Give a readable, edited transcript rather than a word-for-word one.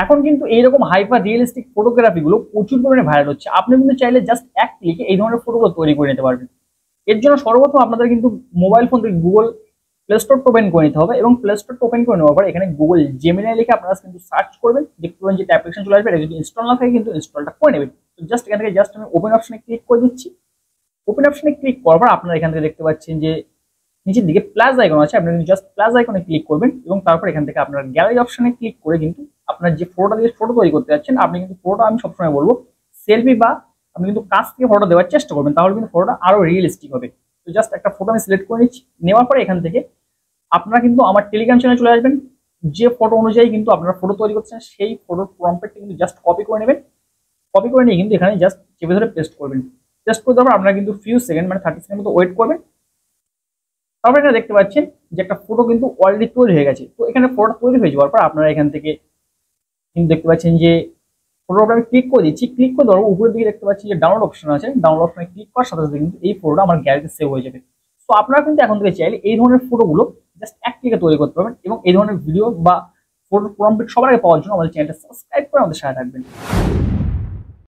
এখন কিন্তু এইরকম হাইপার রিয়েলিস্টিক ফটোগ্রাফি গুলো প্রচুর পরিমাণে ভাইরাল হচ্ছে। আপনি কিন্তু চাইলে জাস্ট এক ক্লিকে এই ধরনের ফটোগুলো তৈরি করে নিতে পারবেন। এর জন্য সর্বপ্রথম আপনাদের কিন্তু মোবাইল ফোন থেকে গুগল প্লে স্টোরটা ওপেন করে নিতে হবে, এবং প্লে স্টোরটা ওপেন করে নেওয়ার পর এখানে গুগল জেমিনাই লিখে আপনারা কিন্তু সার্চ করবেন, দেখতে পাবেন যে অ্যাপ্লিকেশন চলে আসবে। এটা যদি ইনস্টল না থাকে কিন্তু ইনস্টলটা করে নেবেন। তো জাস্ট এখান থেকে জাস্ট আমি ওপেন অপশনে ক্লিক করে দিচ্ছি। ওপেন অপশনে ক্লিক করার পর আপনারা এখান থেকে দেখতে পাচ্ছেন যে নিচের দিকে প্লাস আইকন আছে, আপনি জাস্ট প্লাস আইকনে ক্লিক করবেন এবং তারপর এখান থেকে আপনার গ্যালারি অপশনে ক্লিক করে কিন্তু আপনার যে ফটোটা দিয়ে ফটো তৈরি করতে যাচ্ছেন, আপনি কিন্তু ফটোটা, আমি সবসময় বলবো সেলফি বা আপনি কিন্তু কাছ থেকে ফটো দেওয়ার চেষ্টা করবেন, তাহলে কিন্তু ফটোটা আরো রিয়েলিস্টিক হবে। তো জাস্ট একটা ফটো আমি সিলেক্ট করে নিচ্ছি। নেওয়ার পরে এখান থেকে আপনারা কিন্তু আমার টেলিগ্রাম চ্যানেলে চলে আসবেন। যে ফটো অনুযায়ী কিন্তু আপনারা ফটো তৈরি করছেন সেই ফটোর প্রম্পটটা কিন্তু জাস্ট কপি করে নেবেন। কপি করে নিয়ে কিন্তু এখানে জাস্ট চেপে ধরে পেস্ট করবেন। পেস্ট করে দেওয়ার পর আপনারা কিন্তু ফিউ সেকেন্ড মানে 30 সেকেন্ড মতো ওয়েট করবেন। তারপর এখানে দেখতে পাচ্ছেন যে একটা ফটো কিন্তু অলরেডি তৈরি হয়ে গেছে। তো এখানে ফটোটা তৈরি হয়ে যাওয়ার পর আপনারা এখান থেকে কিন্তু দেখতে পাচ্ছেন যে ফটোটা আমি ক্লিক করে দিচ্ছি। ক্লিক করে দেওয়ার উপরের দিকে দেখতে পাচ্ছি যে ডাউনলোড অপশন আছে। ডাউনলোড অপশনে ক্লিক করার সাথে সাথে কিন্তু এই ফটোটা আমার গ্যালারিতে সেভ হয়ে যাবে। তো আপনারা কিন্তু এখন থেকে চাইলে এই ধরনের ফটোগুলো জাস্ট এক ক্লিকে তৈরি করতে পারবেন, এবং এই ধরনের ভিডিও বা ফটো প্রম্পট সবার আগে পাওয়ার জন্য আমাদের চ্যানেলটা সাবস্ক্রাইব করে আমাদের সাথে থাকবেন।